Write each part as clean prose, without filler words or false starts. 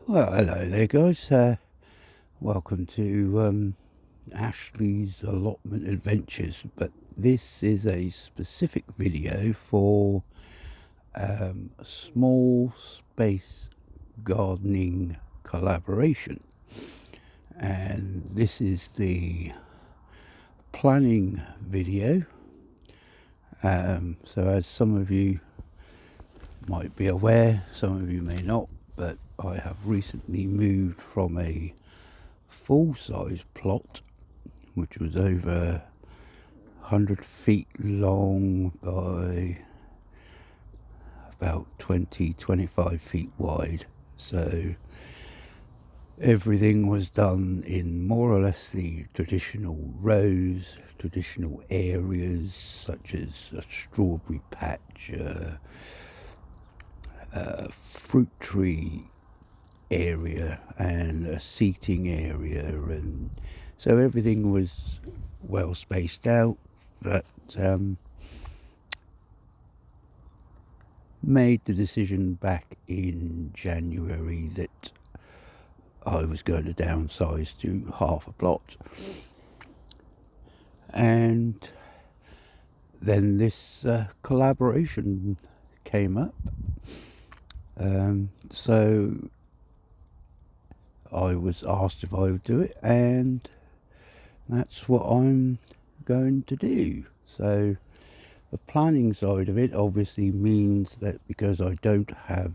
Well, hello there, guys. Welcome to Ashley's Allotment Adventures. But this is a specific video for a small space gardening collaboration. And this is the planning video. So as some of you might be aware, some of you may not, but I have recently moved from a full-size plot, which was over 100 feet long by about 25 feet wide. So everything was done in more or less the traditional rows, traditional areas, such as a strawberry patch, fruit tree area and a seating area, and so everything was well spaced out, but made the decision back in January that I was going to downsize to half a plot. And then this collaboration came up. So I was asked if I would do it, and that's what I'm going to do. So the planning side of it obviously means that because I don't have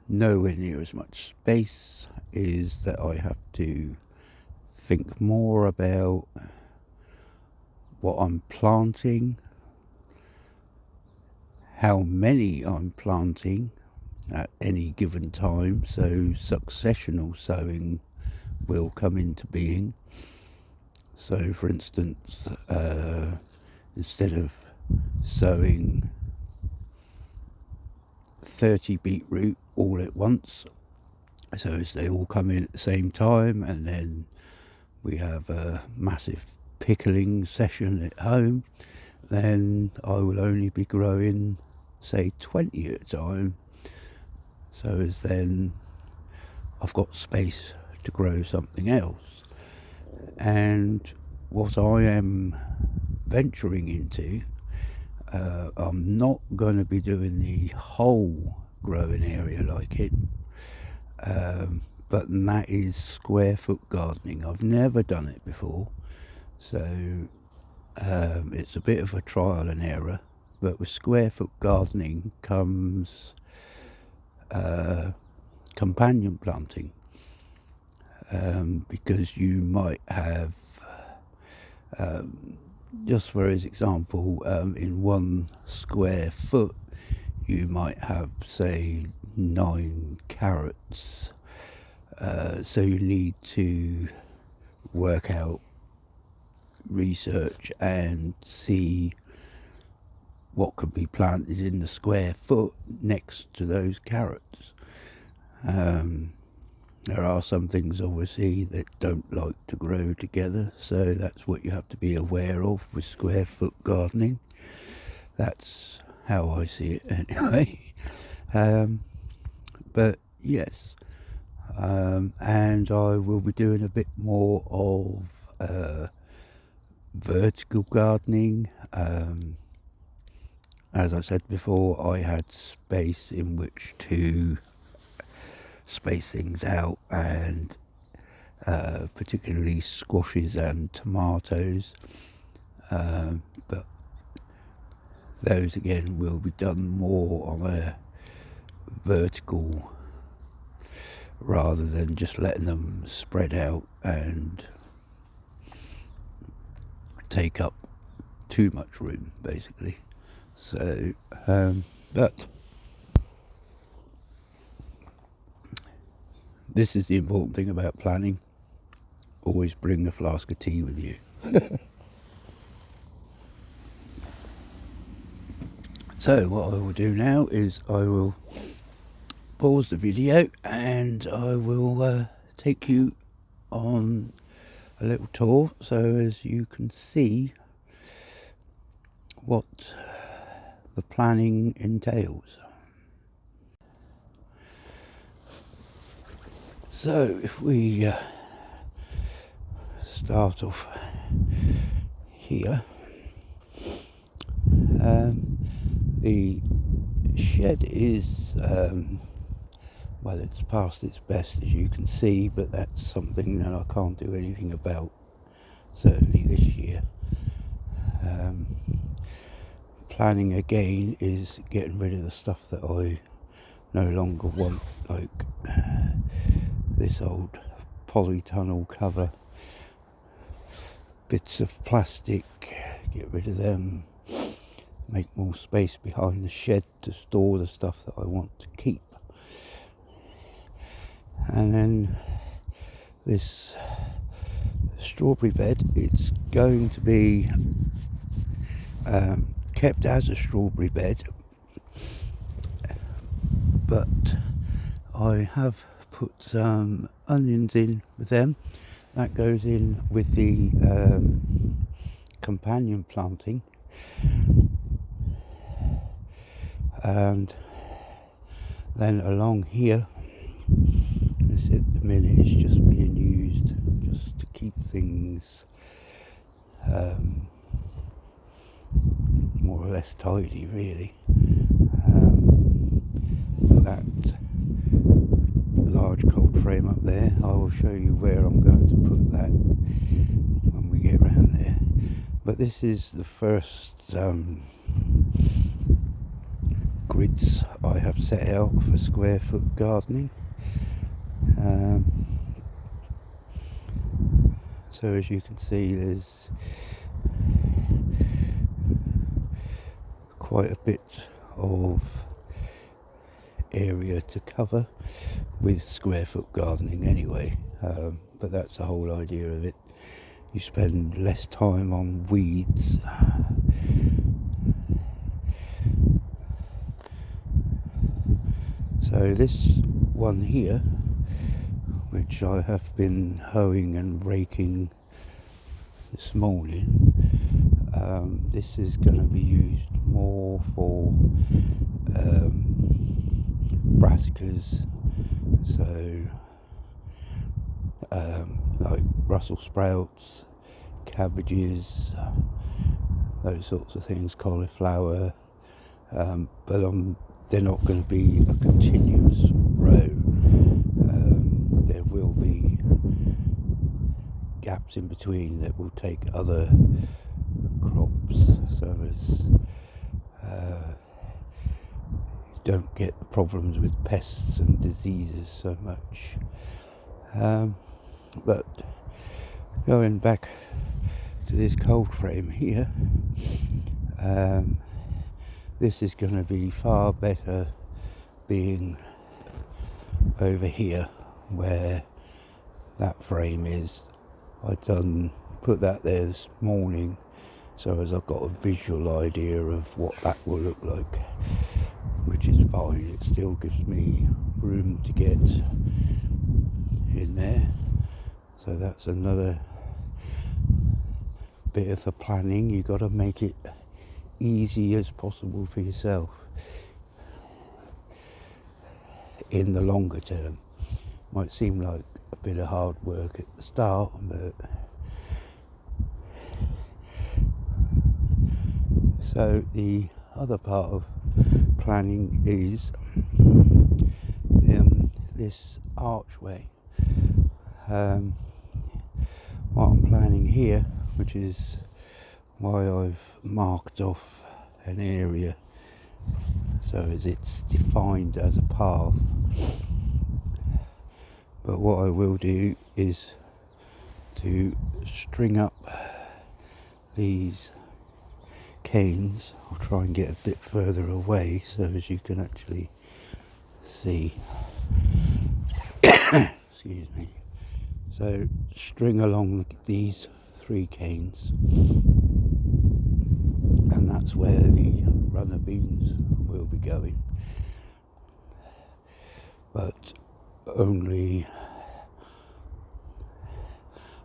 nowhere near as much space, is that I have to think more about what I'm planting, how many I'm planting at any given time, so successional sowing will come into being. So for instance, instead of sowing 30 beetroot all at once, so as they all come in at the same time, and then we have a massive pickling session at home, then I will only be growing, say, 20 at a time. So as then I've got space to grow something else. And what I am venturing into, I'm not going to be doing the whole growing area like it, but that is square foot gardening. I've never done it before, so it's a bit of a trial and error. But with square foot gardening comes companion planting, because you might have, just for his example, in 1 square foot you might have, say, 9 carrots. So you need to work out, research and see what could be planted in the square foot next to those carrots. There are some things obviously that don't like to grow together, so that's what you have to be aware of with square foot gardening. That's how I see it anyway. But yes, and I will be doing a bit more of vertical gardening. As I said before, I had space in which to space things out, and particularly squashes and tomatoes, but those again will be done more on a vertical rather than just letting them spread out and take up too much room, basically. So but this is the important thing about planning: always bring a flask of tea with you. So what I will do now is I will pause the video and I will take you on a little tour, so as you can see what the planning entails. So if we start off here, the shed is well, it's past its best, as you can see, but that's something that I can't do anything about, certainly this year. Planning again is getting rid of the stuff that I no longer want, like this old polytunnel cover, bits of plastic, get rid of them, make more space behind the shed to store the stuff that I want to keep. And then this strawberry bed, it's going to be kept as a strawberry bed, but I have put some onions in with them. That goes in with the companion planting, and then along here, this at the minute is just being used just to keep things more or less tidy, really. That large cold frame up there, I will show you where I'm going to put that when we get around there. But this is the first grids I have set out for square foot gardening. So as you can see, there's quite a bit of area to cover with square foot gardening anyway, but that's the whole idea of it. You spend less time on weeds. So this one here, which I have been hoeing and raking this morning, this is going to be used more for brassicas, so like Brussels sprouts, cabbages, those sorts of things, cauliflower, but they're not going to be a continuous row. There will be gaps in between that will take other crops, so as don't get the problems with pests and diseases so much. But going back to this cold frame here, this is going to be far better being over here where that frame is. I put that there this morning so as I've got a visual idea of what that will look like, which is fine. It still gives me room to get in there, so that's another bit of the planning. You've got to make it easy as possible for yourself in the longer term. Might seem like a bit of hard work at the start, but so the other part of planning is this archway. What I'm planning here, which is why I've marked off an area so as it's defined as a path, but what I will do is to string up these canes. I'll try and get a bit further away so as you can actually see. Excuse me. So string along these 3 canes, and that's where the runner beans will be going, but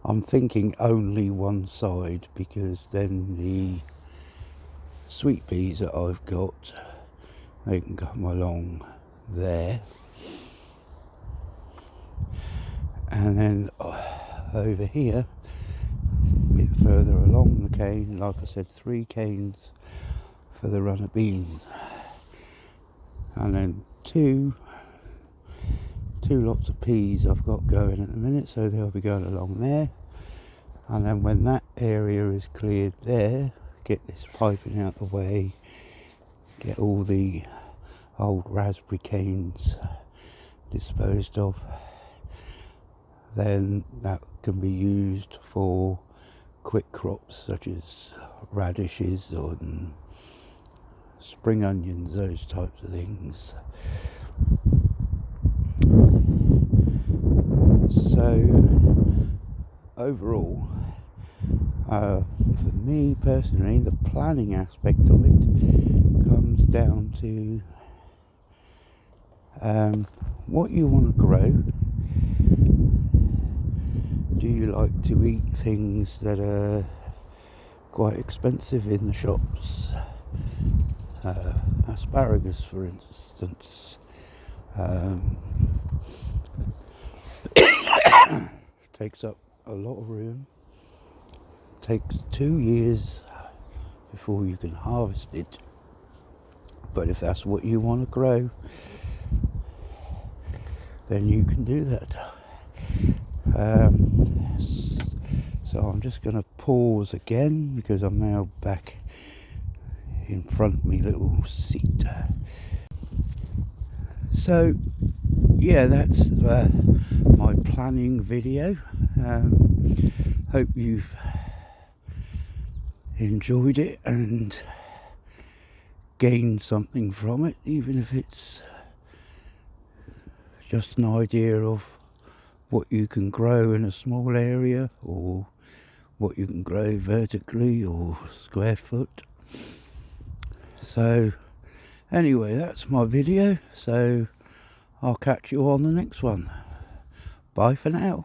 I'm thinking only one side, because then the sweet peas that I've got, they can come along there, And then over here, a bit further along the cane, like I said, 3 canes for the runner beans, and then two lots of peas I've got going at the minute, so they'll be going along there. And then when that area is cleared there, get this piping out the way, get all the old raspberry canes disposed of, then that can be used for quick crops such as radishes or spring onions, those types of things. So overall, for me personally, the planning aspect of it comes down to what you want to grow. Do you like to eat things that are quite expensive in the shops? Asparagus, for instance, takes up a lot of room. Takes 2 years before you can harvest it. But if that's what you want to grow, then you can do that. So I'm just going to pause again because I'm now back in front of me little seat. So yeah, that's my planning video. Hope you've enjoyed it and gained something from it, even if it's just an idea of what you can grow in a small area, or what you can grow vertically or square foot. So anyway, that's my video, so I'll catch you on the next one. Bye for now.